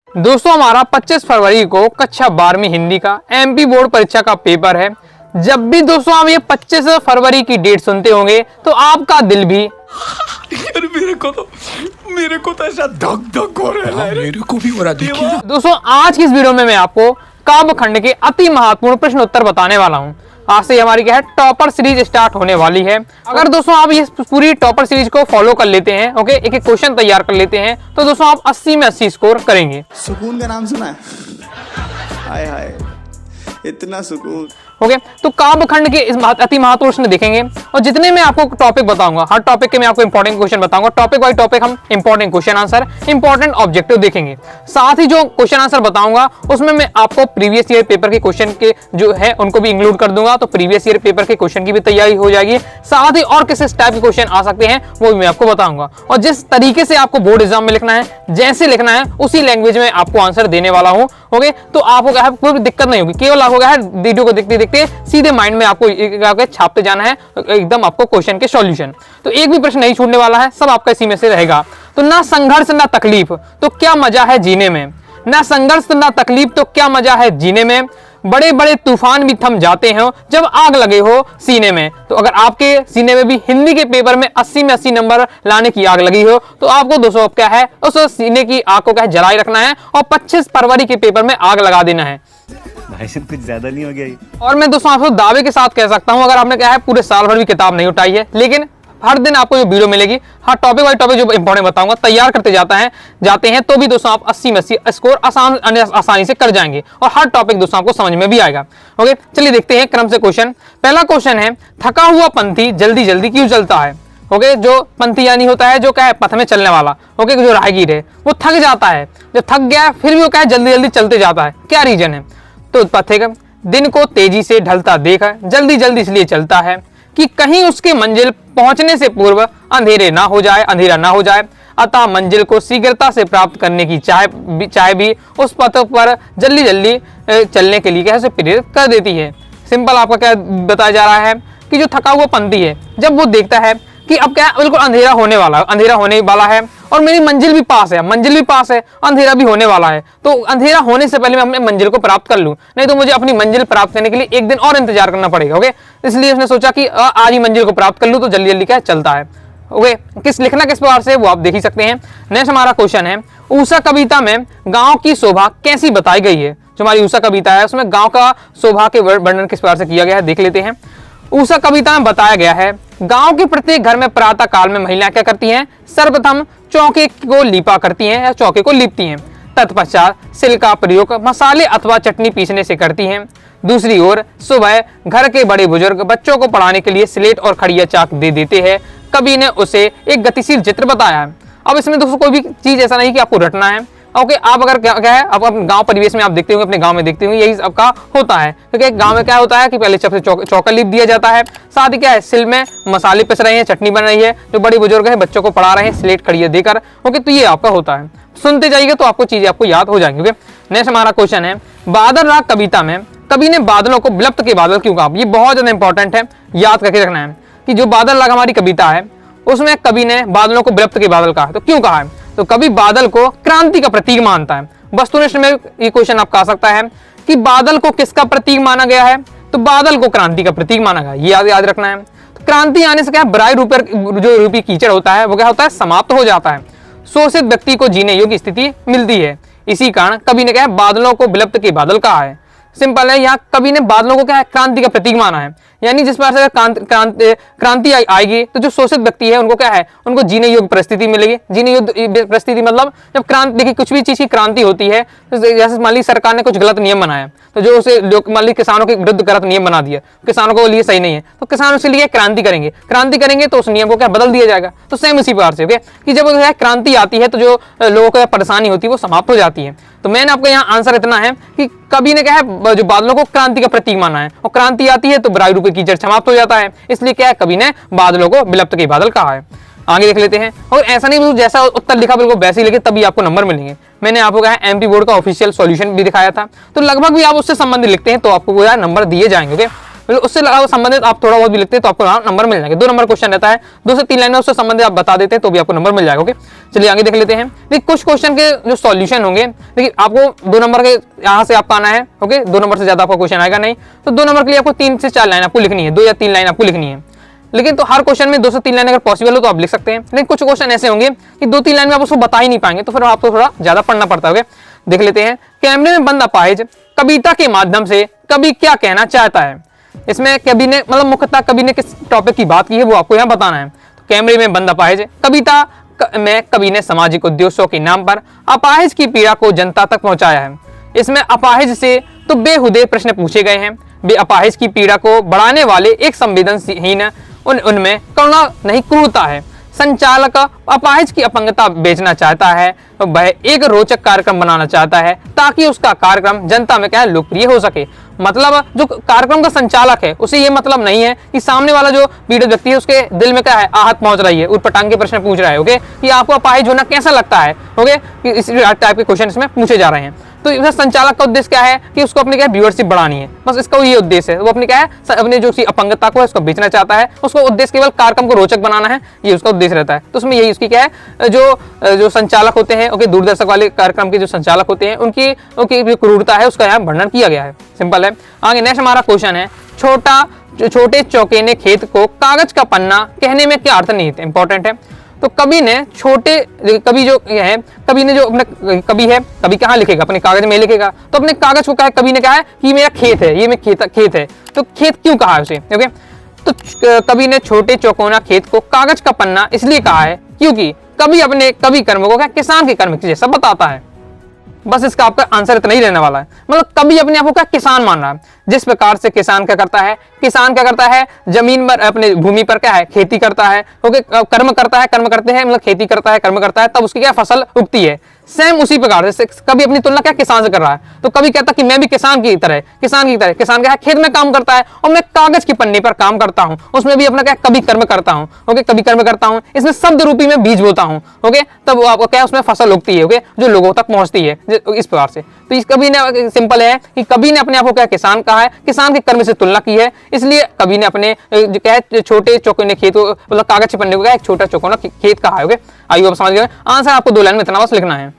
दोस्तों हमारा 25 फरवरी को कक्षा 12वीं हिंदी का एमपी बोर्ड परीक्षा का पेपर है। जब भी दोस्तों आप ये 25 फरवरी की डेट सुनते होंगे तो आपका दिल भी यार मेरे को तो ऐसा धक धक हो रहा है। मेरे को भी हो रहा देखिए। दोस्तों आज की इस वीडियो में मैं आपको काव्य खंड के अति महत्वपूर्ण प्रश्न उत्तर बताने वाला हूं। आज से हमारी क्या है टॉपर सीरीज स्टार्ट होने वाली है। अगर दोस्तों आप ये पूरी टॉपर सीरीज को फॉलो कर लेते हैं, ओके, एक एक क्वेश्चन तैयार कर लेते हैं, तो दोस्तों आप 80 में 80 स्कोर करेंगे। सुकून का नाम सुना है? हाय हाय, इतना सुकून। ओके, तो काव्य खंड के इस अति महत्वपूर्ण प्रश्न देखेंगे और जितने मैं आपको टॉपिक बताऊंगा, हर टॉपिक के मैं आपको इंपॉर्टेंट क्वेश्चन बताऊंगा। टॉपिक बाय टॉपिक हम important question answer, important objective देखेंगे। साथ ही जो क्वेश्चन आंसर बताऊंगा उसमें मैं आपको प्रीवियस ईयर पेपर के क्वेश्चन के जो है उनको भी इंक्लूड कर दूंगा, तो प्रीवियस ईयर पेपर के क्वेश्चन की भी तैयारी हो जाएगी। साथ ही और किस टाइप के क्वेश्चन आ सकते हैं वो भी मैं आपको बताऊंगा। और जिस तरीके से आपको बोर्ड एग्जाम में लिखना है, जैसे लिखना है उसी लैंग्वेज में आपको आंसर देने वाला हूं। ओके, तो आपको कोई दिक्कत नहीं होगी, केवल आपको वीडियो को देखते देखते सीधे माइंड में आपको छापते जाना है एकदम आपको क्वेश्चन के सॉल्यूशन। तो एक भी प्रश्न नहीं छूटने वाला है, सब आपका इसी में से रहेगा। तो ना संघर्ष ना तकलीफ तो क्या मजा है जीने में, ना संघर्ष ना तकलीफ तो क्या मजा है जीने में, बड़े बड़े तूफान भी थम जाते हैं जब आग लगे हो सीने में। तो अगर आपके सीने में भी हिंदी के पेपर में 80 में 80 नंबर लाने की आग लगी हो तो आपको दोस्तों क्या है उस सीने की आग को क्या है जलाए रखना है और 25 फरवरी के पेपर में आग लगा देना है। भाई कुछ ज्यादा नहीं हो गया? और मैं दोस्तों आपको दावे के साथ कह सकता हूं, अगर आपने क्या है पूरे साल भर भी किताब नहीं उठाई है, लेकिन हर दिन आपको जो वीडियो मिलेगी, हर टॉपिक वाइज टॉपिक जो इंपॉर्टेंट बताऊंगा तैयार करते जाते हैं तो भी दोस्तों आप 80 में 80 स्कोर आसानी से कर जाएंगे और हर टॉपिक दोस्तों आपको समझ में भी आएगा। ओके, चलिए देखते हैं क्रम से क्वेश्चन। पहला क्वेश्चन है, थका हुआ पंथी जल्दी जल्दी क्यों चलता है। ओके, जो पंथी यानी होता है जो क्या है पथ में चलने वाला, ओके, जो राहगीर है वो थक जाता है, जब थक गया फिर भी वो क्या है जल्दी जल्दी चलते जाता है, क्या रीजन है। तो पथिक दिन को तेजी से ढलता देखा जल्दी जल्दी इसलिए चलता है कि कहीं उसके मंजिल पहुंचने से पूर्व अंधेरा ना हो जाए, अतः मंजिल को शीघ्रता से प्राप्त करने की चाह भी उस पथ पर जल्दी जल्दी चलने के लिए कैसे प्रेरित कर देती है। सिंपल आपका क्या बताया जा रहा है कि जो थका हुआ पंथी है जब वो देखता है कि अब क्या बिल्कुल अंधेरा होने वाला है और मेरी मंजिल भी पास है, अंधेरा भी होने वाला है, तो अंधेरा होने से पहले मैं अपने मंजिल को प्राप्त कर लूं, नहीं तो मुझे अपनी मंजिल प्राप्त करने के लिए एक दिन और इंतजार करना पड़ेगा। ओके, इसलिए उसने सोचा कि आज ही मंजिल को प्राप्त कर लूं तो जल्दी जल्दी क्या चलता है। ओके, लिखना किस प्रकार से वो आप देख ही सकते हैं। नेक्स्ट हमारा क्वेश्चन है, ऊषा कविता में गाँव की शोभा कैसी बताई गई है। जो हमारी ऊषा कविता है उसमें गाँव का शोभा के वर्णन किस प्रकार से किया गया है देख लेते हैं। ऊषा कविता में बताया गया है, गांव के प्रत्येक घर में प्रातः काल में महिलाएं क्या करती हैं, सर्वप्रथम चौके को लीपा करती हैं या चौके को लीपती हैं, तत्पश्चात सिल का प्रयोग मसाले अथवा चटनी पीसने से करती हैं। दूसरी ओर सुबह घर के बड़े बुजुर्ग बच्चों को पढ़ाने के लिए स्लेट और खड़िया चाक दे देते हैं। कवि ने उसे एक गतिशील चित्र बताया है। अब इसमें दोस्तों कोई भी चीज ऐसा नहीं कि आपको रटना है। ओके, आप अगर क्या है आप अपने गांव परिवेश में आप देखते होंगे, अपने गांव में देखते होंगे, यही सबका होता है। क्योंकि गांव में क्या होता है कि पहले सबसे चौका लीप दिया जाता है, साथ ही क्या है सिल में मसाले पिस रहे हैं, चटनी बन रही है, जो बड़े बुजुर्ग हैं बच्चों को पढ़ा रहे हैं स्लेट खड़िया देकर। ओके, तो ये आपका होता है, सुनते जाइएगा तो आपको चीजें आपको याद हो जाएंगी। नेक्स्ट हमारा क्वेश्चन है, बादल राग कविता में कवि ने बादलों को विलुप्त के बादल क्यों कहा। ये बहुत ज्यादा इंपॉर्टेंट है, याद करके रखना है कि जो बादल राग हमारी कविता है उसमें कवि ने बादलों को विलुप्त के बादल कहा, तो क्यों कहा है। तो कवि बादल को क्रांति का प्रतीक मानता है। वस्तुनिष्ठ में ये क्वेश्चन आप कह सकता है कि बादल को किसका प्रतीक माना गया है, तो बादल को क्रांति का प्रतीक माना गया, ये याद रखना है। तो क्रांति आने से क्या है बराई जो रूपी कीचड़ होता है वो क्या होता है समाप्त हो जाता है, शोषित व्यक्ति को जीने योग्य स्थिति मिलती है। इसी कारण कवि ने क्या है बादलों को विलुप्त के बादल कहा है। सिंपल है, यहाँ कवि ने बादलों को क्या है क्रांति का प्रतीक माना है, यानी जिस प्रकार से क्रांति आएगी तो जो शोषित व्यक्ति है उनको क्या है उनको जीने योग्य परिस्थिति मिलेगी। जीने योग्य परिस्थिति मतलब जब क्रांति, देखिए कुछ भी चीज की क्रांति होती है, तो जैसे मान ली सरकार ने कुछ गलत नियम बनाया तो जो उसे मान ली किसानों के विरुद्ध गलत नियम बना दिया, किसानों को लिए सही नहीं है, तो किसान उसके लिए क्रांति करेंगे तो उस नियम को क्या बदल दिया जाएगा। तो सेम उसी प्रकार से कि जब क्रांति आती है तो जो लोगों को परेशानी होती है वो समाप्त हो जाती है। तो मैंने आपको यहाँ आंसर इतना है कि कवि ने क्या है जो बादलों को क्रांति का प्रतीक माना है और क्रांति आती है तो बराई रूपी कीचड़ समाप्त हो जाता है, इसलिए क्या है कवि ने बादलों को विलुप्त के बादल कहा है। आगे देख लेते हैं। और ऐसा नहीं जैसा उत्तर लिखा बिल्कुल वैसे ही लिखे तभी आपको नंबर मिलेंगे। मैंने आपको कहा एमपी बोर्ड का ऑफिशियल सॉल्यूशन भी दिखाया था, तो लगभग भी आप उससे संबंधित लिखते हैं तो आपको नंबर दिए जाएंगे। उससे संबंधित आप थोड़ा बहुत भी लिखते हैं तो आपको नंबर मिल जाएंगे। 2 नंबर क्वेश्चन रहता है, 2 से 3 लाइन में उससे संबंधित आप बता देते हैं तो भी आपको नंबर मिल जाएगा। ओके, चलिए आगे देख लेते हैं। देखिए कुछ क्वेश्चन के जो सॉल्यूशन होंगे, देखिए आपको 2 नंबर के यहाँ से आपका आना है। ओके, 2 नंबर से ज्यादा आपका क्वेश्चन आएगा नहीं, तो 2 नंबर के लिए आपको 3 से 4 लाइन आपको लिखनी है, 2 या 3 लाइन आपको लिखनी है। लेकिन तो हर क्वेश्चन में 2 से 3 लाइन अगर पॉसिबल हो तो आप लिख सकते हैं, लेकिन कुछ क्वेश्चन ऐसे होंगे कि 2-3 लाइन में आप उसको बता ही नहीं पाएंगे, तो फिर आपको थोड़ा ज्यादा पढ़ना पड़ता है। देख लेते हैं। कैमरे में बंद अपाहिज कविता के माध्यम से कवि क्या कहना चाहता है। इसमें कवि ने मतलब मुख्यतः कवि ने किस टॉपिक की बात की है वो आपको यहाँ बताना है। तो कैमरे में बंद अपाहिज कविता में कवि ने सामाजिक उद्देश्यों के नाम पर अपाहिज की पीड़ा को जनता तक पहुंचाया है। इसमें अपाहिज से तो बेहुदे प्रश्न पूछे गए हैं। वे अपाहिज की पीड़ा को बढ़ाने वाले एक संवेदनहीन उनमें करुणा नहीं क्रूरता है। संचालक अपाहिज की अपंगता बेचना चाहता है, वह एक रोचक कार्यक्रम बनाना चाहता है ताकि उसका कार्यक्रम जनता में क्या है लोकप्रिय हो सके। मतलब जो कार्यक्रम का संचालक है उसे ये मतलब नहीं है कि सामने वाला जो पीड़ित व्यक्ति है उसके दिल में क्या है आहत पहुंच रही है, उटपटांग के प्रश्न पूछ रहा है। ओके, कि आपको अपाहिज होना कैसा लगता है। ओके, कि इस टाइप के क्वेश्चन इसमें पूछे जा रहे हैं। तो इस संचालक का उद्देश्य क्या है कि उसको अपने क्या व्यूअरशिप बढ़ानी है, बस इसका ये उद्देश्य है। वो अपने क्या है अपने जो अपंगता को है उसको बेचना चाहता है, उसको उद्देश्य केवल कार्यक्रम को रोचक बनाना है, ये उसका उद्देश्य रहता है। तो उसमें यही उसकी क्या है जो संचालक होते हैं, ओके, दूरदर्शक वाले कार्यक्रम के जो संचालक होते हैं उनकी जो क्रूरता है उसका यहाँ वर्णन किया गया है। सिंपल है। आगे नेक्स्ट हमारा क्वेश्चन है, छोटे चौकेने खेत को कागज का पन्ना कहने में क्या अर्थ नहीं थे। इंपॉर्टेंट है। तो कवि ने कवि जो है कवि ने जो अपना कवि है, कवि कहाँ लिखेगा अपने कागज में लिखेगा, तो अपने कागज को कहा कवि ने कहा है कि मेरा खेत है, ये मैं खेत है। तो खेत क्यों कहा है उसे। ओके, तो कवि ने छोटे चौकोना खेत को कागज का पन्ना इसलिए कहा है क्योंकि कवि अपने कवि कर्म को क्या किसान के कर्म जैसा बताता है। बस इसका आपका आंसर इतना ही रहने वाला है। मतलब कभी अपने आप को क्या किसान मान रहा है। जिस प्रकार से किसान क्या करता है जमीन पर अपने भूमि पर क्या है खेती करता है, ओके, कर्म करते हैं मतलब खेती करता है कर्म करता है, तब उसकी क्या फसल उगती है। सेम उसी प्रकार से कभी अपनी तुलना क्या किसान से कर रहा है। तो कभी कहता कि मैं भी किसान की तरह किसान क्या है खेत में काम करता है और मैं कागज की पन्नी पर काम करता हूं, उसमें भी अपना क्या कभी कर्म करता हूं। ओके, कभी कर्म करता हूं, इसमें शब्द रूपी में बीज बोता हूं। ओके, तब आपको क्या उसमें फसल उगती है। ओके, जो लोगों तक पहुंचती है इस प्रकार से। तो इस कवि ने सिंपल है कि कवि ने अपने आप को क्या किसान कहा है, किसान के कर्म से तुलना की है, इसलिए कवि ने अपने जो क्या है छोटे चौकोने खेत मतलब कागज के पन्ने को क्या एक छोटा चौकोना खेत कहा है। ओके, आइए आप समझ गए। आंसर आपको 2 लाइन में इतना बस लिखना है।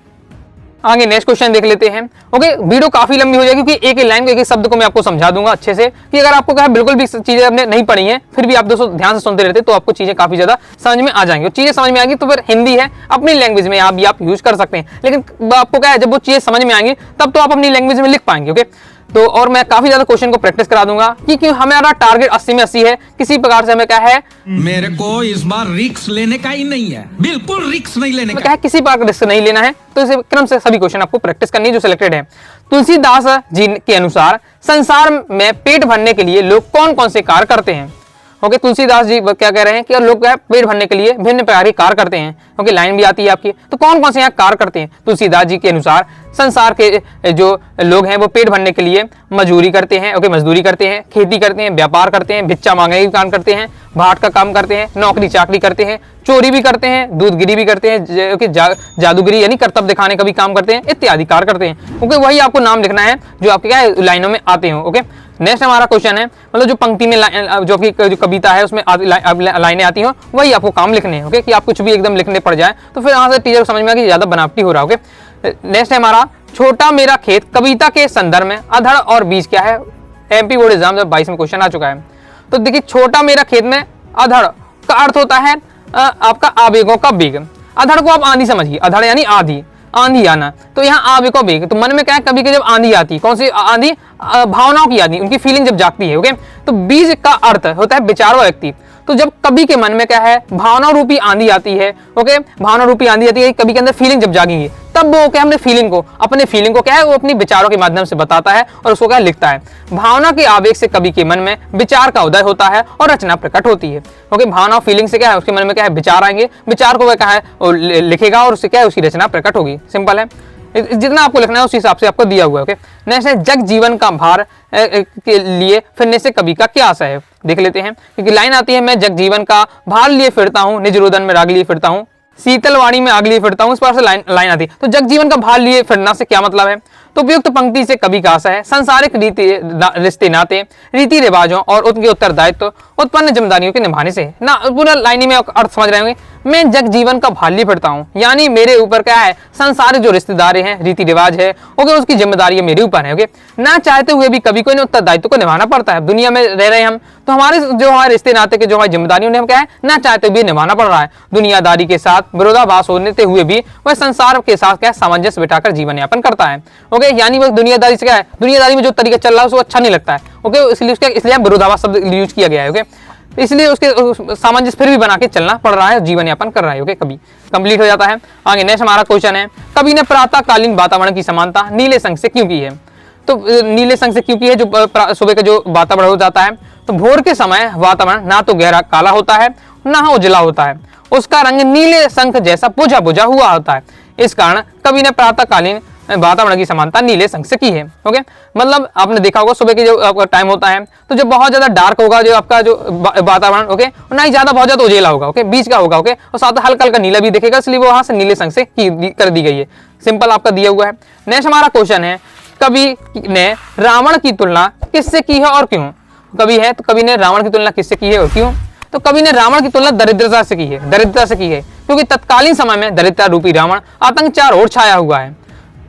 आगे नेक्स्ट क्वेश्चन देख लेते हैं। ओके, वीडियो काफी लंबी हो जाएगी क्योंकि एक ही लाइन को एक ही शब्द को मैं आपको समझा दूंगा अच्छे से, कि अगर आपको क्या बिल्कुल भी चीजें आपने नहीं पढ़ी हैं फिर भी आप दोस्तों ध्यान से सुनते रहते तो आपको चीजें काफी ज्यादा समझ में आ जाएंगी। चीजें समझ में आएंगी तो फिर हिंदी है अपनी लैंग्वेज में आप यूज कर सकते हैं, लेकिन आपको क्या है जब वो चीजें समझ में आएंगी तब तो आप अपनी लैंग्वेज में लिख पाएंगे। ओके, तो और मैं काफी ज्यादा क्वेश्चन को प्रैक्टिस करा दूंगा कि हमारा टारगेट 80 में 80 है। किसी प्रकार से हमें क्या है मेरे को इस बार रिस्क लेने का ही नहीं है, बिल्कुल रिस्क नहीं लेने का है, किसी प्रकार का रिस्क नहीं लेना है। तो इस क्रम से सभी क्वेश्चन आपको प्रैक्टिस करनी है जो सिलेक्टेड है। तुलसीदास जी के अनुसार संसार में पेट भरने के लिए लोग कौन कौन से कार्य करते हैं। ओके, तुलसीदास जी क्या कह रहे हैं कि लोग पेट भरने के लिए विभिन्न प्रकार के कार्य करते हैं। ओके, लाइन भी आती है आपकी, तो कौन कौन से यहाँ कार्य करते हैं। तुलसीदास जी के अनुसार संसार के जो लोग हैं वो पेट भरने के लिए मजदूरी करते हैं। ओके, मजदूरी करते हैं, खेती करते हैं, व्यापार करते हैं, भिक्षा मांगने का काम करते हैं, भाट का काम करते हैं, नौकरी चाकरी करते हैं, चोरी भी करते हैं, दूधगिरी भी करते हैं, जादूगिरी यानी कर्तव्य दिखाने का भी काम करते हैं, इत्यादि कार्य करते हैं। ओके, वही आपको नाम लिखना है जो आपके क्या लाइनों में आते हो। ओके, नेक्स्ट हमारा क्वेश्चन है मतलब जो पंक्ति में जो कविता है उसमें लाइनें आती हो वही आपको काम लिखने हैं। ओके, कि आप कुछ भी एकदम लिखने पड़ जाए तो फिर यहाँ से टीचर को समझ में आ कि ज्यादा बनावटी हो रहा है। ओके, नेक्स्ट है हमारा छोटा मेरा खेत कविता के संदर्भ में अधड़ और बीज क्या है। एमपी बोर्ड एग्जाम 2022 में क्वेश्चन आ चुका है। तो देखिए छोटा मेरा खेत में अधड़ का अर्थ होता है आपका आवेगों का वेग। अधड़ को आप आंधी समझिए, अधड़ यानी आंधी आना। तो यहाँ आवेगों का वेग, तो मन में क्या है कभी जब आंधी आती, कौन सी आंधी, भावनाओं की आंधी, उनकी फीलिंग जब जागती है। ओके, तो बीज का अर्थ होता है विचारवा व्यक्ति। तो जब कवि के मन में क्या है भावना रूपी आंधी आती है। ओके, भावना रूपी आंधी आती है, कवि के अंदर फीलिंग जब जागेंगी तब वो क्या अपने फीलिंग को क्या है वो अपनी विचारों के माध्यम से बताता है और उसको क्या लिखता है। भावना के आवेग से कवि के मन में विचार का उदय होता है और रचना प्रकट होती है। ओके, भावना फीलिंग से क्या है उसके मन में क्या है विचार आएंगे, विचार को वह क्या है लिखेगा और उससे क्या है उसकी रचना प्रकट होगी। सिंपल है, जितना आपको लिखना है उस हिसाब से आपको दिया हुआ है। ओके, नेक्स्ट है जग जीवन का भार के लिए फिरने से कवि का क्या आशा है। देख लेते हैं, क्योंकि लाइन आती है मैं जग जीवन का भार लिए फिरता हूँ, निज रुदन में राग लिए फिरता हूँ। शीतलवाणी में आग लिए फिरता हूँ, इस पर से लाइन आती है। तो जगजीवन का भार लिए फिरना से क्या मतलब है? तो उपयुक्त पंक्ति से कवि का आशा है सांसारिक रिश्ते नाते, रीति रिवाजों और उनके उत्तरदायित्व उत्पन्न जिम्मेदारियों के निभाने से। ना पूरा लाइन में अर्थ समझ रहे होंगे, मैं जग जीवन का भार लिए फिरता हूँ, यानी मेरे ऊपर क्या है, संसारिक जो रिश्तेदारी हैं, रीति रिवाज है, ओके, उसकी जिम्मेदारी मेरे ऊपर है। ओके, ना चाहते हुए भी कभी कोई उत्तरदायित्व को निभाना पड़ता है। दुनिया में रह रहे हम, तो हमारे जो हमारे रिश्ते नाते के जो हमारी जिम्मेदारी उन्हें हम क्या है, ना चाहते हुए निभाना पड़ रहा है। दुनियादारी के साथ विरोधाभास होने हुए भी वह संसार के साथ क्या सामंजस्य बिठाकर जीवन यापन करता है। ओके, यानी वह दुनियादारी से क्या है, दुनियादारी में जो तरीका चल रहा है उसको अच्छा नहीं लगता है। ओके, इसलिए विरोधाभास शब्द यूज किया गया है। ओके, इसलिए उसके सामंजस्य फिर भी बना के चलना पड़ रहा है, जीवन यापन कर रहा है। ओके, कभी कंप्लीट हो जाता है। आगे नेक्स्ट हमारा क्वेश्चन है, कवि ने प्रातःकालीन वातावरण की समानता नीले संग से क्यों की है? तो नीले संग से क्यों की है? जो सुबह का जो वातावरण हो जाता है, तो भोर के समय वातावरण ना तो गहरा काला होता है ना उजला होता है, उसका रंग नीले शंख जैसा बुझा बुझा हुआ होता है। इस कारण कवि ने प्रातःकालीन वातावरण की समानता नीले संग से की है। ओके, मतलब आपने देखा होगा सुबह के जो आपका टाइम होता है, तो जब बहुत ज्यादा डार्क होगा जो आपका जो वातावरण, ओके, ना ही ज्यादा बहुत ज्यादा उजेला होगा, ओके, बीच का होगा, ओके, और साथ हल्का हल्का नीला भी दिखेगा, इसलिए वो वहां से नीले संग से कर दी गई है। सिंपल आपका दिया हुआ है। नेक्स्ट हमारा क्वेश्चन है, कवि ने रावण की तुलना किससे की है और क्यों? कवि है तो कवि ने रावण की तुलना किससे की है और क्यों? तो कवि ने रावण की तुलना दरिद्रता से की है, दरिद्रता से की है, क्योंकि तत्कालीन समय में दरिद्रता रूपी रावण आतंक चार ओर छाया हुआ है।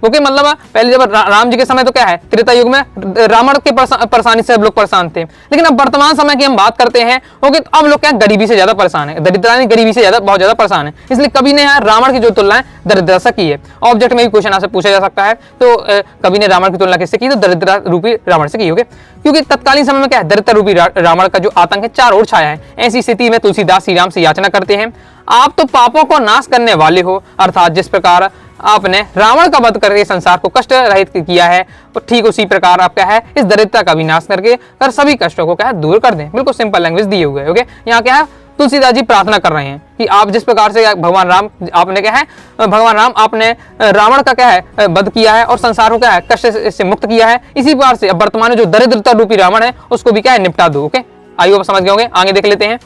ओके, मतलब पहले जब राम जी के समय तो क्या है, त्रेता युग में रावण के परेशानी से सब लोग परेशान थे, लेकिन अब वर्तमान समय की हम बात करते हैं, ओके, तो अब लोग क्या गरीबी से ज्यादा परेशान है, दरिद्रता नहीं, गरीबी से बहुत ज्यादा परेशान है। इसलिए कवि ने यहाँ रावण की जो तुलना है दरिद्रता से की है। ऑब्जेक्ट में भी क्वेश्चन आपसे पूछा जा सकता है, तो कवि ने रावण की तुलना किससे की? तो दरिद्रता रूपी रावण से की। ओके, क्योंकि तत्कालीन समय में क्या है, दरिद्रता रूपी रावण का जो आतंक है चार ओर छाया है। ऐसी स्थिति में तुलसीदास श्री राम से याचना करते हैं, आप तो पापों को नाश करने वाले हो, अर्थात जिस प्रकार आपने रावण का वध करके संसार को कष्ट रहित किया है, तो ठीक उसी प्रकार आप क्या है, इस दरिद्रता का विनाश करके कर सभी कष्टों को क्या है, दूर कर दें। बिल्कुल सिंपल लैंग्वेज दिए हुए है। ओके, यहाँ क्या है, तुलसीदास जी प्रार्थना कर रहे हैं कि आप जिस प्रकार से भगवान राम आपने क्या है, भगवान राम आपने रावण का क्या है वध किया है और संसार को क्या है कष्ट से मुक्त किया है, इसी प्रकार से अब वर्तमान में जो दरिद्रता रूपी रावण है उसको भी क्या है निपटा दो। ओके, आइए आप समझ गए होंगे। आगे देख लेते हैं।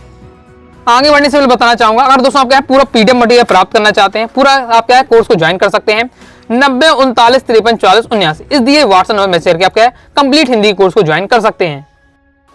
आगे बढ़ने से पहले बताना चाहूंगा, अगर दोस्तों आप क्या है पूरा पीडीएफ मटेरियल प्राप्त करना चाहते हैं, पूरा आप क्या है कोर्स को ज्वाइन कर सकते हैं 90 39 53 44 79 इस दिए व्हाट्सएप नंबर मैसेज करके आप क्या है कंप्लीट हिंदी कोर्स को ज्वाइन कर सकते हैं।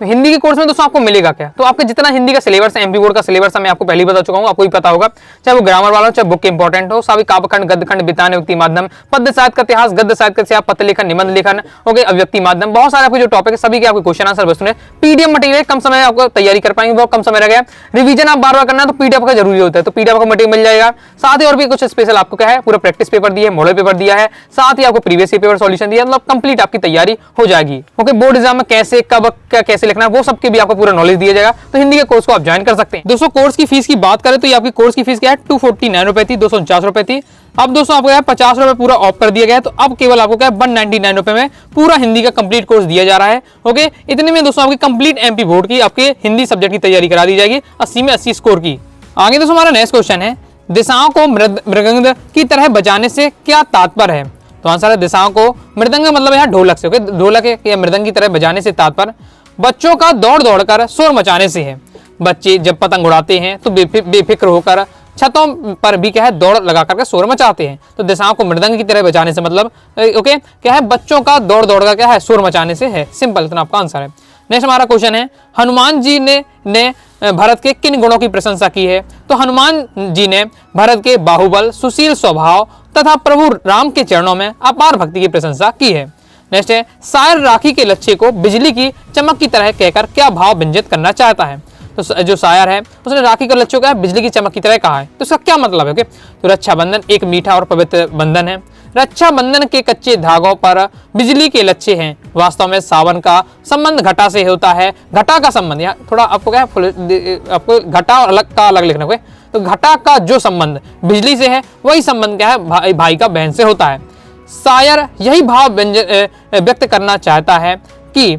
तो हिंदी के कोर्स में दोस्तों आपको मिलेगा क्या, तो आपका जितना हिंदी का सिलेबस है, एमपी बोर्ड का सिलेबस है, मैं आपको पहले ही बता चुका हूँ, आपको भी पता होगा, चाहे वो ग्रामर वाला हो, चाहे बुक इंपॉर्टेंट हो, सभी काव्यखंड, गद्यखंड, बितान, व्यक्ति माध्यम, पद्य साहित्य का इतिहास, गद्य साहित्य का पत्र लेखन, निबंध लेखन, ओके, अभिव्यक्ति माध्यम, बहुत सारे आपके जो टॉपिक है सभी के आपके क्वेश्चन आंसर वस्तु है। पीडीएफ मटेरियल कम समय आपको तैयारी कर पाएंगे, बहुत कम समय रह गया, रिवीजन आप बार बार करना है तो पीडीएफ का जरूरी होता है, तो पीडीएफ का मटेरियल मिल जाएगा। साथ ही और भी कुछ स्पेशल आपको क्या है, पूरा प्रैक्टिस पेपर दिया है, मॉडल पेपर दिया है, साथ ही आपको प्रीवियस पेपर सॉल्यूशन दिया, मतलब कंप्लीट आपकी तैयारी हो जाएगी। ओके, बोर्ड एग्जाम में कैसे कब क्या कैसे लिखना है वो सबके भी आपको पूरा नॉलेज दिया जाएगा, तो हिंदी के कोर्स को आप ज्वाइन कर सकते हैं। दोस्तों कोर्स की फीस की बात करें तो ये आपकी कोर्स की फीस क्या है 249 रुपए थी, 249 रुपए थी। अब दोस्तों आपको 50 रुपए पूरा ऑफ कर दिया गया है, तो अब केवल आपको क्या 199 रुपए में पूरा हिंदी का कंप्लीट कोर्स दिया जा रहा है। ओके, इतने में दोस्तों आपकी कंप्लीट एमपी बोर्ड की आपके हिंदी सब्जेक्ट की तैयारी करा दी जाएगी 80 में 80 स्कोर की। आगे दोस्तों हमारा नेक्स्ट क्वेश्चन है, दिशाओं को मृदंग की तरह बजाने से क्या तात्पर्य है? तो आंसर है दिशाओं को मृदंग मतलब यहाँ ढोलक से, ओके, ढोलक या मृदंग की तरह बजाने से तात्पर्य बच्चों का दौड़ दौड़ कर शोर मचाने से है। बच्चे जब पतंग उड़ाते हैं तो बेफिक्र होकर छतों पर भी क्या है दौड़ लगा करके शोर मचाते हैं, तो दिशाओं को मृदंग की तरह बजाने से मतलब ओके क्या है, बच्चों का दौड़ दौड़ कर क्या है शोर मचाने से है। सिंपल, इतना आपका आंसर है। नेक्स्ट हमारा क्वेश्चन है, हनुमान जी ने भरत के किन गुणों की प्रशंसा की है? तो हनुमान जी ने भरत के बाहुबल, सुशील स्वभाव तथा प्रभु राम के चरणों में अपार भक्ति की प्रशंसा की है। नेक्स्ट है, शायर राखी के लच्छे को बिजली की चमक की तरह कहकर क्या भाव व्यंजित करना चाहता है? तो जो शायर है उसने राखी के लच्छे को बिजली की चमक की तरह कहा है, तो इसका क्या मतलब है? ओके, तो रक्षाबंधन एक मीठा और पवित्र बंधन है, रक्षाबंधन के कच्चे धागों पर बिजली के लच्छे हैं। वास्तव में सावन का संबंध घटा से होता है, घटा का संबंध यहाँ थोड़ा आपको क्या है, आपको घटा और अलग का अलग लिखना है। तो घटा का जो संबंध बिजली से है वही संबंध क्या है भाई का बहन से होता है। शायर यही भाव व्यक्त करना चाहता है कि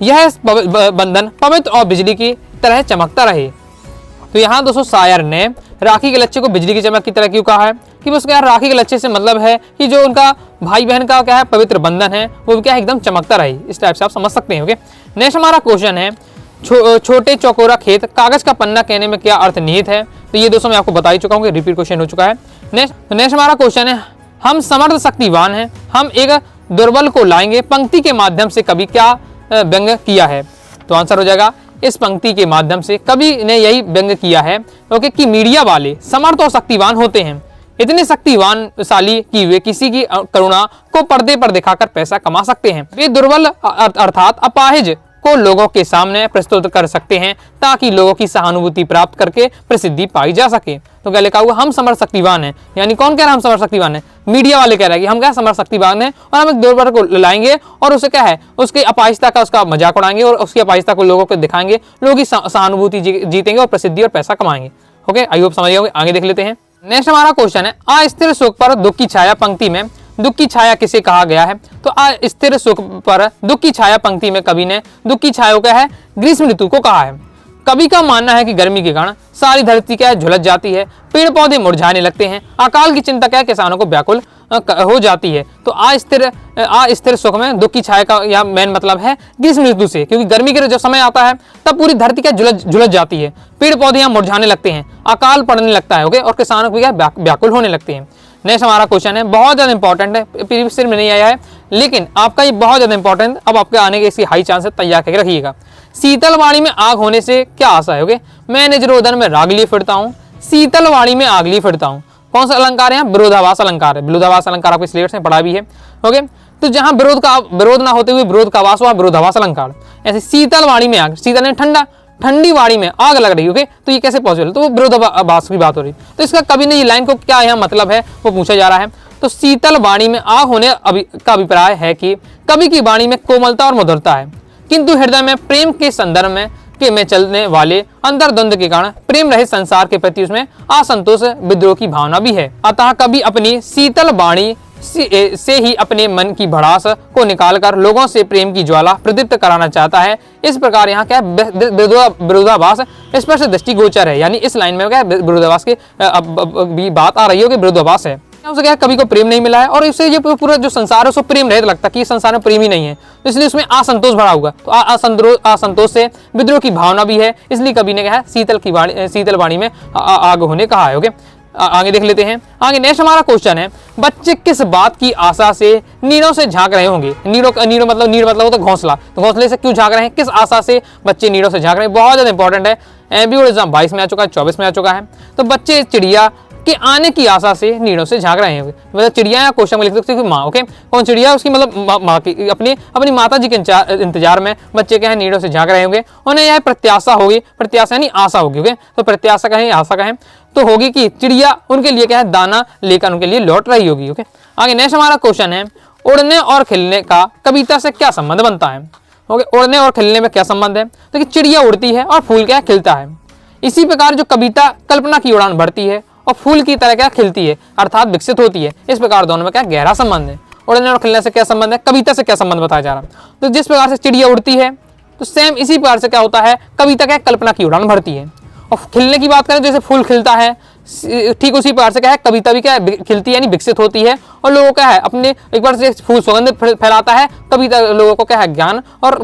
यह बंधन पवित्र और बिजली की तरह चमकता रहे। तो यहाँ दोस्तों शायर ने राखी के लच्छे को बिजली की चमक की तरह क्यों कहा है कि बस क्या राखी के लच्छे से मतलब है कि जो उनका भाई बहन का क्या है पवित्र बंधन है वो क्या है एकदम चमकता रहे, इस टाइप से आप समझ सकते हैं। ओके, नेक्स्ट हमारा क्वेश्चन है, छोटे चौकोरा खेत, कागज का पन्ना कहने में क्या अर्थ निहित है? तो ये दोस्तों मैं आपको बता ही चुका हूँ, रिपीट क्वेश्चन हो चुका है। नेक्स्ट हमारा क्वेश्चन है, हम समर्थ शक्तिवान हैं, हम एक दुर्बल को लाएंगे, पंक्ति के माध्यम से कवि क्या व्यंग किया है? तो आंसर हो जाएगा, इस पंक्ति के माध्यम से कवि ने यही व्यंग किया है ओके कि मीडिया वाले समर्थ और शक्तिवान होते हैं, इतने शक्तिवानशाली कि वे किसी की करुणा को पर्दे पर दिखाकर पैसा कमा सकते हैं। वे दुर्बल अर्थात अपाहिज को लोगों के सामने प्रस्तुत कर सकते हैं ताकि लोगों की सहानुभूति प्राप्त करके प्रसिद्धि पाई जा सके। तो क्या लिखा हुआ, हम समर्थ शक्तिवान हैं, यानी कौन कह रहा है हम समर्थ शक्तिवान हैं? मीडिया वाले कह रहे हैं कि हम क्या समर्थ शक्तिवान हैं और हम एक दुर्बल को लाएंगे और उसे क्या है उसकी अपाहिजता का उसका मजाक उड़ाएंगे और उसकी अपाहिजता को लोगों को दिखाएंगे, लोगों की सहानुभूति जीतेंगे और प्रसिद्धि और पैसा कमाएंगे। ओके, आई होप समझ गए होंगे। आगे देख लेते हैं। नेक्स्ट हमारा क्वेश्चन है, अस्थिर सुख पर दुख की छाया पंक्ति में दुख की छाया किसे कहा गया है? तो अस्थिर सुख पर दुख की छाया पंक्ति में कवि ने दुख की छाया क्या है? ग्रीष्म ऋतु को कहा है। कवि का मानना है कि गर्मी के कारण सारी धरती क्या है झुलस जाती है, पेड़ पौधे मुरझाने लगते हैं, अकाल की चिंता क्या है किसानों को व्याकुल हो जाती है। तो अस्थिर सुख में दुख की छाया का यह मेन मतलब है ग्रीष्म ऋतु से, क्योंकि गर्मी के जब समय आता है तब पूरी धरती क्या झुलस जाती है, पेड़ पौधे यहाँ मुरझाने लगते हैं, अकाल पड़ने लगता है ओके, और किसानों को क्या व्याकुल होने लगते हैं। नेक्स्ट हमारा क्वेश्चन है, बहुत ज्यादा इंपॉर्टेंट है, प्रीवियस ईयर में नहीं आया है लेकिन आपका ये बहुत ज्यादा इंपॉर्टेंट, अब आपके आने के इसकी हाई चांस है, तैयार करके रखिएगा। शीतलवाणी में आग होने से क्या आशा है? ओके, मैं निजरोधन में राग लिए फिरता हूँ, शीतलवाणी में आग लिए फिरता हूँ। कौन सा अलंकार है? विरोधाभास अलंकार है। विरोधाभास अलंकार आपके सिलेबस में पढ़ा भी है ओके। तो जहां विरोध ना होते हुए विरोध का आभास हुआ, विरोधाभास अलंकार। ऐसे शीतलवाणी में आग, शीतल ने ठंडा, ठंडी वाणी में आग लग रही ओके, तो ये कैसे पॉसिबल? तो वो विरोधाभास की बात हो रही। तो इसका कवि ने ये लाइन को क्या यहाँ मतलब है वो पूछा जा रहा है। तो शीतल वाणी में आग होने का अभिप्राय है कि कवि की वाणी में कोमलता और मधुरता है, किंतु हृदय में प्रेम के संदर्भ में चलने वाले अंतर्द्वंद के कारण प्रेम रहित संसार के प्रति उसमें असंतोष विद्रोह की भावना भी है। अतः कवि अपनी शीतल वाणी से ही अपने मन की भड़ास को निकालकर लोगों से प्रेम की ज्वाला प्रदीप्त कराना चाहता है। इस प्रकार यहाँ क्या विरोधाभास स्पष्ट दृष्टिगोचर है, यानी इस लाइन में क्या विरोधाभास की भी बात आ रही है कि विरोधाभास है। उसे क्या कवि को प्रेम नहीं मिला है और इससे ये पूरा जो संसार है उसको प्रेम रहित लगता है कि संसार में प्रेम ही नहीं है, तो इसलिए उसमें असंतोष भरा हुआ। तो असंतोष से विद्रोह की भावना भी है, इसलिए कवि ने कहा शीतल वाणी में आग होने कहा है ओके। आगे देख लेते हैं। आगे नेक्स्ट हमारा क्वेश्चन है, बच्चे किस बात की आशा से नीड़ों से झांक रहे होंगे? नीड़ मतलब होता है घोंसला, तो घोंसले से क्यों झांक रहे हैं? किस आशा से बच्चे नीड़ों से झांक रहे हैं? बहुत ज्यादा इंपॉर्टेंट है, एमपी एग्जाम 22 में आ चुका है, 24 में आ चुका है। तो बच्चे चिड़िया के आने की आशा से नीड़ों से झांक रहे हैं, मतलब चिड़िया या क्वेश्चन में लिख सकते हैं माँ ओके, कौन चिड़िया? उसकी मतलब माँ की, अपनी माता जी के इंतजार में बच्चे क्या है नीड़ों से झांक रहे होंगे। उन्हें यह प्रत्याशा होगी, प्रत्याशा यानी आशा होगी ओके, तो प्रत्याशा कहें आशा कहें तो होगी कि चिड़िया उनके लिए क्या है दाना लेकर उनके लिए लौट रही होगी ओके। आगे नेक्स्ट हमारा क्वेश्चन है, उड़ने और खिलने का कविता से क्या संबंध बनता है? ओके, उड़ने और खिलने में क्या संबंध है? तो कि चिड़िया उड़ती है और फूल क्या खिलता है, इसी प्रकार जो कविता कल्पना की उड़ान भरती है और फूल की तरह क्या खिलती है अर्थात विकसित होती है। इस प्रकार दोनों में क्या गहरा संबंध है। उड़ने और खिलने से क्या संबंध है? कविता से क्या संबंध बताया जा रहा है? तो जिस प्रकार से चिड़िया उड़ती है तो सेम इसी प्रकार से क्या होता है, कविता क्या कल्पना की उड़ान भरती है। और खिलने की बात करें जैसे फूल खिलता है, ठीक उसी प्रकार से क्या है कविता भी क्या है खिलती है यानी विकसित होती है और लोगों क्या है अपने एक बार से फूल सुगंध फैलाता है, कविता लोगों को क्या है ज्ञान और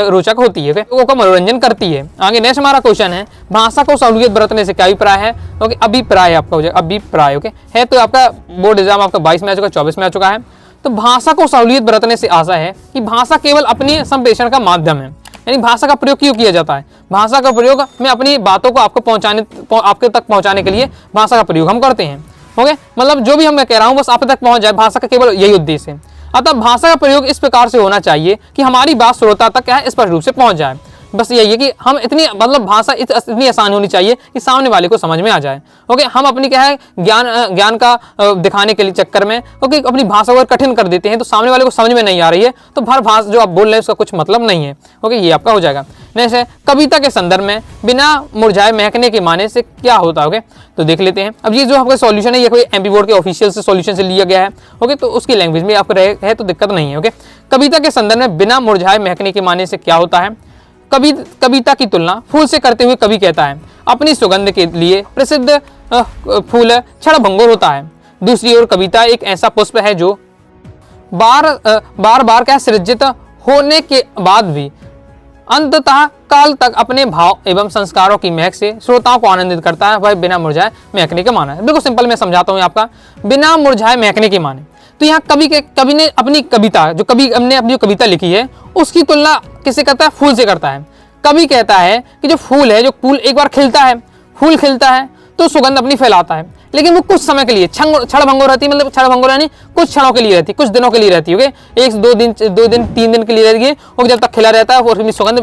रोचक होती है, लोगों का मनोरंजन करती है। आगे नेक्स्ट हमारा क्वेश्चन है, भाषा को सहूलियत बरतने से क्या अभिप्राय है? ओके, अभिप्राय आपका हो जाएगा अभिप्राय ओके है। तो आपका बोर्ड एग्जाम आपका 22 में आ चुका है, 24 में आ चुका है। तो भाषा को सहूलियत बरतने से आशा है कि भाषा केवल अपने संप्रेषण का माध्यम है, यानी भाषा का प्रयोग क्यों किया जाता है? भाषा का प्रयोग में अपनी बातों को आपके तक पहुंचाने के लिए भाषा का प्रयोग हम करते हैं ओके। मतलब जो भी मैं कह रहा हूं बस आप तक पहुंच जाए, भाषा का केवल यही उद्देश्य है। अतः भाषा का प्रयोग इस प्रकार से होना चाहिए कि हमारी बात श्रोता तक क्या है स्पष्ट रूप से पहुंच जाए। बस यही है कि हम इतनी मतलब भाषा इतनी आसान होनी चाहिए कि सामने वाले को समझ में आ जाए ओके। हम अपनी क्या है ज्ञान का दिखाने के लिए चक्कर में ओके अपनी भाषा को कठिन कर देते हैं, तो सामने वाले को समझ में नहीं आ रही है तो भर भाषा जो आप बोल रहे हैं उसका कुछ मतलब नहीं है ओके, ये आपका हो जाएगा। नेक्स्ट है, कविता के संदर्भ में बिना मुरझाए महकने के माने से क्या होता है ओके, तो देख लेते हैं। अब ये जो आपका सॉल्यूशन है ये कोई एमपी बोर्ड के ऑफिशियल से सॉल्यूशन से लिया गया है ओके, तो उसकी लैंग्वेज में आपको रहे है तो दिक्कत नहीं है ओके। कविता के संदर्भ में बिना मुरझाए महकने के माने से क्या होता है? कविता की तुलना फूल से करते हुए कवि कहता है अपनी सुगंध के लिए प्रसिद्ध फूल क्षणभंगुर होता है। दूसरी ओर कविता एक ऐसा पुष्प है जो बार बार क्या सृजित होने के बाद भी अंततः काल तक अपने भाव एवं संस्कारों की महक से श्रोताओं को आनंदित करता है, वह बिना मुरझाए महकने के माने। बिल्कुल सिंपल मैं समझाता हूँ आपका, बिना मुरझाए महकने के माने। तो यहाँ कवि ने अपनी कविता, जो कवि ने अपनी कविता लिखी है, उसकी तुलना किससे करता है? फूल से करता है। कवि कहता है कि जो फूल है, जो फूल एक बार खिलता है, फूल खिलता है तो सुगंध अपनी फैलाता है, लेकिन वो कुछ समय के लिए क्षण भंगुर रहती है, मतलब क्षण भंगुर यानी कुछ क्षणों के लिए रहती है, कुछ दिनों के लिए रहती है। ओके, 1-2 दिन 3 दिन के लिए रहती है, और जब तक खिला रहता है और अपनी सुगंध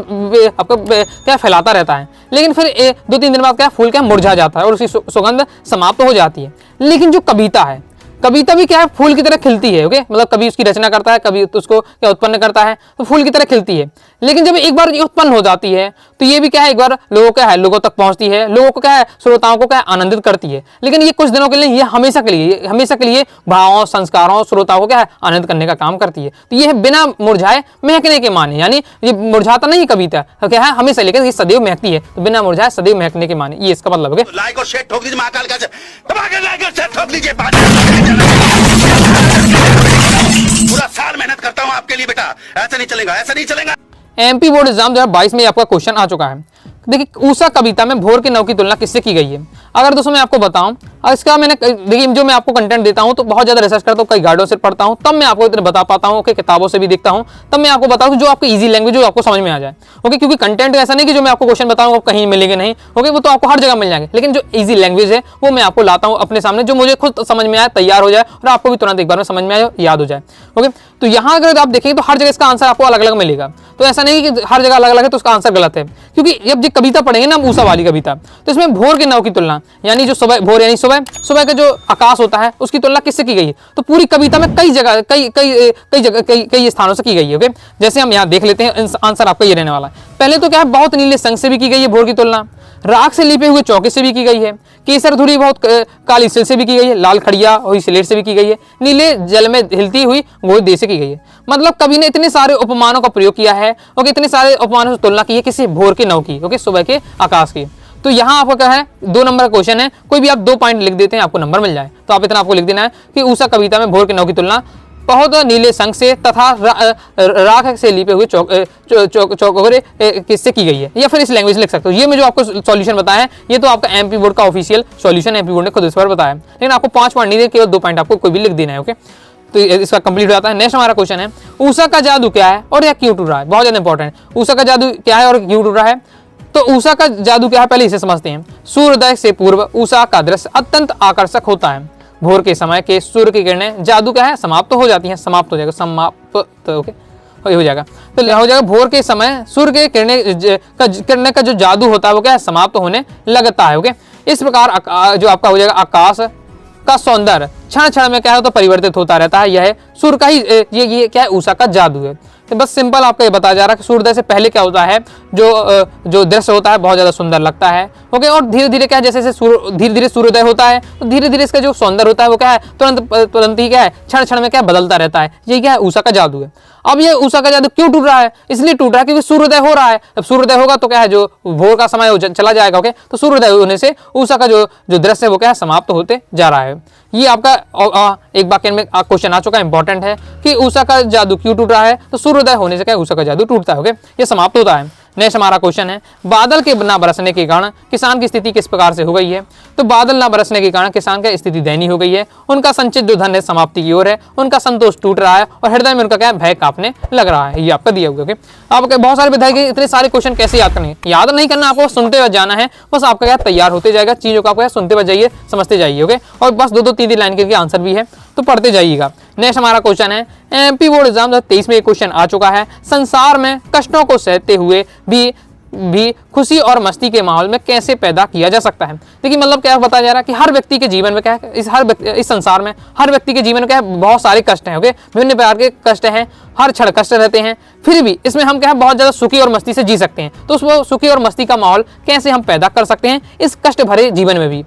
आपको क्या फैलाता रहता है। लेकिन फिर 2-3 दिन बाद क्या फूल क्या मुरझा जाता है और उसकी सुगंध समाप्त हो जाती है। लेकिन जो कविता है, कविता भी क्या है? फूल की तरह खिलती है। ओके, मतलब कभी उसकी रचना करता है, कभी उसको क्या उत्पन्न करता है, तो फूल की तरह खिलती है। लेकिन जब एक बार ये उत्पन्न हो जाती है तो ये भी क्या है, एक बार लोगों तक पहुंचती है, लोगों को क्या है, श्रोताओं को क्या है, आनंदित करती है। लेकिन ये कुछ दिनों के लिए, ये हमेशा के लिए भावों, संस्कारों, श्रोताओं को क्या है, आनंद करने का काम करती है। तो ये है बिना मुरझाए महकने के माने, यानी ये मुरझाता नहीं कविता, तो क्या है, हमेशा, लेकिन ये सदैव महकती है, तो बिना मुरझाए सदैव महकने के माने, ये इसका मतलब है। लाइक और शेयर ठोक दीजिए, महाकाल का लाइक और शेयर ठोक दीजिए। पूरा साल मेहनत करता हूं आपके लिए बेटा, ऐसा नहीं चलेगा, ऐसा नहीं चलेगा। एमपी बोर्ड एग्जाम 2022 में आपका क्वेश्चन आ चुका है। देखिए, ऊषा कविता में भोर के नव की तुलना किससे की गई है? अगर दोस्तों मैं आपको बताऊं, इसका मैंने देखिए, जो मैं आपको कंटेंट देता हूं तो बहुत ज्यादा रिसर्च करता हूं, कई गाइडों से पढ़ता हूं, तब मैं आपको इतना बता पाता हूं। ओके, किताबों से भी देखता हूं, तब मैं आपको बताऊं जो आपको इजी लैंग्वेज, जो आपको समझ में आ जाए। ओके, क्योंकि कंटेंट ऐसा नहीं कि जो मैं आपको क्वेश्चन बताऊंगा कहीं मिलेंगे नहीं। ओके, वो तो आपको हर जगह मिल जाएंगे, लेकिन जो इजी लैंग्वेज है वो मैं आपको लाता हूं अपने सामने, जो मुझे खुद समझ में आए, तैयार हो जाए और आपको भी तुरंत एक बार में समझ में आए, याद हो जाए। ओके, तो यहाँ अगर आप देखेंगे तो हर जगह इसका आंसर आपको अलग अलग मिलेगा। तो ऐसा नहीं कि हर जगह अलग अलग है तो उसका आंसर गलत है, क्योंकि जब ये कविता पढ़ेंगे ना, ऊषा वाली कविता, तो इसमें भोर के नव की तुलना, यानी जो सुबह, भोर यानी सुबह का जो आकाश होता है, उसकी तुलना किससे की गई है? तो पूरी कविता में कई जगह, कई स्थानों से की गई है। ओके, जैसे हम यहाँ देख लेते हैं, आंसर आपका ये रहने वाला है। पहले तो क्या है, बहुत नीले संग से भी की गई है भोर की तुलना, राख से लिपे हुए चौके से भी की गई है, केसर धुरी बहुत काली सिल से भी की गई है, लाल खड़िया हुई स्लेट से भी की गई है, नीले जल में हिलती हुई गोद दे से की गई है। मतलब कवि ने इतने सारे उपमानों का प्रयोग किया है, ओके, इतने सारे उपमानों से तुलना की है किसी भोर के नव की, ओके, सुबह के आकाश की। तो यहाँ आपका क्या है, 2 नंबर का क्वेश्चन है, कोई भी आप 2 पॉइंट लिख देते हैं, आपको नंबर मिल जाए। तो आप इतना आपको लिख देना है कि ऊषा कविता में भोर के नव की तुलना बहुत नीले संग से तथा राख से लिपे हुए चौकोरे किससे की गई है, या फिर इस लैंग्वेज लिख सकते हो। ये मैं जो आपको सॉल्यूशन बताया है, ये तो आपका एमपी बोर्ड का ऑफिशियल सॉल्यूशन, एमपी बोर्ड ने खुद इस पर बताया, लेकिन आपको 5 पॉइंट नहीं दे, केवल 2 पॉइंट आपको कोई भी लिख देना है। ओके, तो इसका कंप्लीट हो जाता है। नेक्स्ट हमारा क्वेश्चन है, ऊषा का जादू क्या है और यह क्यों टूट रहा है? बहुत ज्यादा इंपॉर्टेंट है, ऊषा का जादू क्या है और क्यों टूट रहा है? तो ऊषा का जादू क्या है, पहले इसे समझते हैं। सूर्योदय से पूर्व ऊषा का दृश्य अत्यंत आकर्षक होता है। भोर के समय के सूर्य की किरणें जादू क्या है, समाप्त हो जाती हैं, समाप्त हो जाएगा, समाप्त, ओके, हो जाएगा, तो हो जाएगा। भोर के समय सूर्य के किरणें का जो जादू होता है वो क्या है, समाप्त होने लगता है। ओके, इस प्रकार जो आपका हो जाएगा आकाश का सौंदर्य क्षण क्षण में क्या है तो परिवर्तित होता रहता है। यह सूर्य का ही ये क्या है, ऊषा का जादू है। तो बस सिंपल आपको ये बताया जा रहा है कि सूर्योदय से पहले क्या होता है, जो दृश्य होता है बहुत ज्यादा सुंदर लगता है। ओके, और धीरे धीरे क्या है, जैसे जैसे धीरे धीरे सूर्योदय होता है तो धीरे धीरे इसका जो सौंदर्य होता है वो क्या है, तुरंत ही क्या है, क्षण क्षण में क्या बदलता रहता है। ये क्या है, ऊषा का जादू है। अब ये ऊषा का जादू क्यों टूट रहा है? इसलिए टूट रहा है क्योंकि सूर्योदय हो रहा है। अब सूर्योदय होगा तो क्या है, जो भोर का समय चला जाएगा। ओके, तो सूर्योदय होने से ऊषा का जो दृश्य है वो क्या है, समाप्त होते जा रहा है। ये आपका एक वाक्य में क्वेश्चन आ चुका है, इंपॉर्टेंट है कि ऊषा का जादू क्यों टूट रहा है? तो सूर्योदय होने से क्या ऊषा का जादू टूटता है। ओके, ये समाप्त होता है। नेक्स्ट हमारा क्वेश्चन है, बादल के ना बरसने के कारण किसान की स्थिति किस प्रकार से हो गई है? तो बादल ना बरसने के कारण किसान की स्थिति दयनीय हो गई है। उनका संचित जो धन है समाप्ति की ओर है, उनका संतोष टूट रहा है और हृदय में उनका क्या है, भय कांपने लग रहा है। ये आपका दिया हुआ है। आपके बहुत सारे विधायक इतने सारे क्वेश्चन कैसे याद करने, याद नहीं करना, आपको सुनते हुए जाना है, बस आपका क्या तैयार होते जाएगा, चीजों को आपको सुनते हुए जाइए, समझते जाइए। ओके, और बस 2-2 3-3 लाइन के आंसर भी है तो पढ़ते जाइएगा। नेक्स्ट हमारा क्वेश्चन है, एमपी बोर्ड एग्जाम 2023 में एक क्वेश्चन आ चुका है, संसार में कष्टों को सहते हुए भी खुशी और मस्ती के माहौल में कैसे पैदा किया जा सकता है? देखिए, मतलब क्या बताया जा रहा है कि हर व्यक्ति के जीवन में क्या है, इस संसार में हर व्यक्ति के जीवन में क्या है, बहुत सारे कष्ट हैं। ओके, विभिन्न प्रकार के कष्ट हैं, हर क्षण कष्ट रहते हैं, फिर भी इसमें हम क्या है, बहुत ज्यादा सुखी और मस्ती से जी सकते हैं। तो उस सुखी और मस्ती का माहौल कैसे हम पैदा कर सकते हैं इस कष्ट भरे जीवन में भी?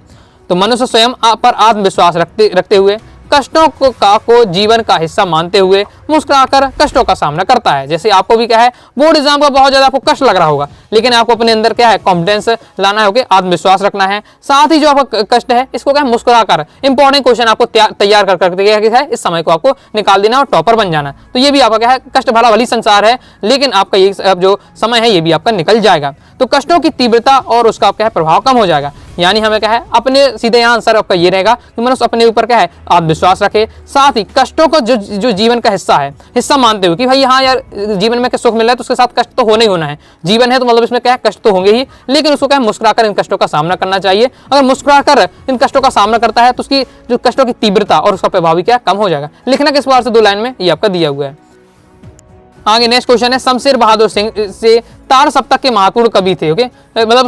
तो मनुष्य स्वयं पर आत्मविश्वास रखते हुए कष्टों को जीवन का हिस्सा मानते हुए मुस्कुराकर कष्टों का सामना करता है। जैसे आपको भी क्या है, बोर्ड एग्जाम का बहुत ज्यादा आपको कष्ट लग रहा होगा, लेकिन आपको अपने अंदर क्या है, कॉन्फिडेंस लाना है, आत्मविश्वास रखना है। साथ ही जो आपका कष्ट है इसको क्या है, मुस्कुराकर इंपॉर्टेंट क्वेश्चन आपको तैयार कर क्या है, इस समय को आपको निकाल देना और टॉपर बन जाना। तो ये भी आपका क्या है, कष्ट भरा भली संसार है, लेकिन आपका ये जो समय है ये भी आपका निकल जाएगा। तो कष्टों की तीव्रता और उसका क्या है, प्रभाव कम हो जाएगा। यानी हमें क्या है, अपने सीधे यहाँ आंसर आपका ये रहेगा कि मनुष्य अपने ऊपर क्या है, आत्मविश्वास रखे। साथ ही कष्टों को जो जीवन का हिस्सा है, हिस्सा मानते हुए कि भाई हाँ यार, जीवन में सुख मिल रहा है तो उसके साथ कष्ट तो होना ही होना है। जीवन है तो मतलब इसमें क्या है, कष्ट तो होंगे ही, लेकिन उसको क्या है, मुस्कुराकर इन कष्टों का सामना करना चाहिए। अगर मुस्कुराकर इन कष्टों का सामना करता है तो उसकी जो कष्टों की तीव्रता और उसका प्रभाव भी क्या कम हो जाएगा। लिखना किस बार से 2 लाइन में ये आपका दिया हुआ है। आगे नेक्स्ट क्वेश्चन है, शमशेर बहादुर सिंह से तार सप्तक के महत्वपूर्ण कवि थे। ओके, मतलब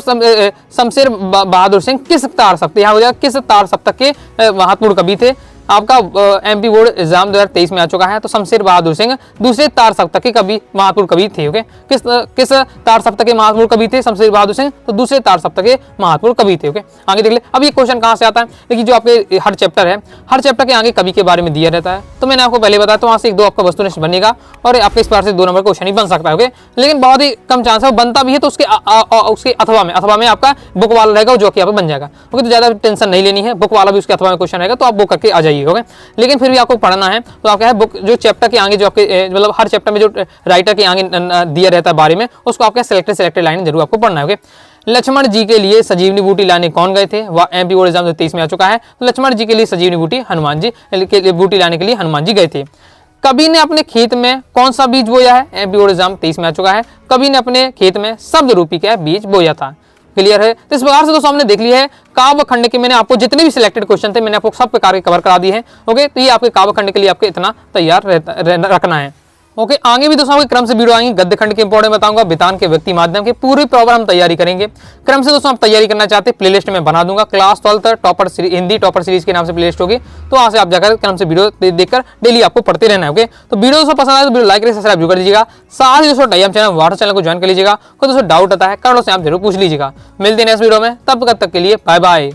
शमशेर बहादुर सिंह किस तार सप्तक, यहाँ हो जाएगा किस तार सप्तक के महत्वपूर्ण कवि थे। आपका एमपी बोर्ड एग्जाम 2023 में आ चुका है। तो शमशेर बहादुर सिंह दूसरे तार सप्तक के कवि महत्वपूर्ण कवि थे। ओके, किस तार सप्तक के महत्वपूर्ण कवि थे शमशेर बहादुर सिंह, तो दूसरे तार सप्तक के महत्वपूर्ण कवि थे। ओके, आगे देख ले। अब ये क्वेश्चन कहाँ से आता है, देखिए जो आपके हर चैप्टर है, हर चैप्टर के आगे कवि के बारे में दिया रहता है। तो मैंने आपको पहले बताया, तो वहाँ से 1-2 आपका वस्तुनिष्ठ बनेगा और आपके इस बार से 2 नंबर क्वेश्चन ही बन सकता है। ओके, लेकिन बहुत ही कम चांस है, बनता भी है तो उसके अथवा में आपका बुक वाला रहेगा जो कि यहाँ पे बन जाएगा। ओके, तो ज्यादा टेंशन नहीं लेनी है, बुक वाला भी उसके अथवा में क्वेश्चन रहेगा, तो आप बुक करके आ जाइए। ओके, लेकिन फिर भी आपको पढ़ना है तो आप क्या है, बुक जो चैप्टर के आगे जो आपके मतलब हर चैप्टर में जो राइटर के आगे दिया रहता है बारे में, उसको आपका सिलेक्टेड लाइन जरूर आपको पढ़ना है। ओके, लक्ष्मण जी के लिए संजीवनी बूटी लाने कौन गए थे, वह एमपी बोर्ड एग्जाम 23 में आ चुका है। तो लक्ष्मण जी के लिए संजीवनी बूटी हनुमान जी के बूटी लाने के लिए हनुमान जी गए थे। कवि ने अपने खेत में कौन सा बीज बोया है, एमपी बोर्ड एग्जाम 23 में आ चुका है। कवि ने अपने खेत में शब्द रूपी क्या बीज बोया था। क्लियर है। तो इस प्रकार से दोस्तों हमने देख लिया है काव्य खंड के, मैंने आपको जितने भी सिलेक्टेड क्वेश्चन थे मैंने आपको सब प्रकार के कवर करा दिए हैं। ओके, तो ये आपके काव्य खंड के लिए आपके इतना तैयार रखना है। ओके, आगे भी दोस्तों आपके क्रम से वीडियो आएंगे, गद्य खंड के इंपॉर्टेंट बताऊंगा, वितान के व्यक्ति माध्यम के पूरी प्रॉपर हम तैयारी करेंगे। क्रम से दोस्तों आप तैयारी करना चाहते हैं, प्लेलिस्ट में बना दूंगा, class 12 topper Hindi topper series के नाम से प्लेलिस्ट होगी, तो वहां से आप जाकर क्रम से वीडियो देखकर डेली आपको पढ़ते रहना है। ओके, तो वीडियो दोस्तों पसंद आए तो वीडियो लाइक करके सब्सक्राइब कर दीजिएगा। साथ ही दोस्तों टाइम चैनल व्हाट्सएप चैनल को ज्वाइन कर लीजिएगा। कोई दोस्तों डाउट आता है कमेंट से आप जरूर पूछ लीजिएगा। मिलते हैं नेक्स्ट वीडियो में, तब तक के लिए बाय बाय।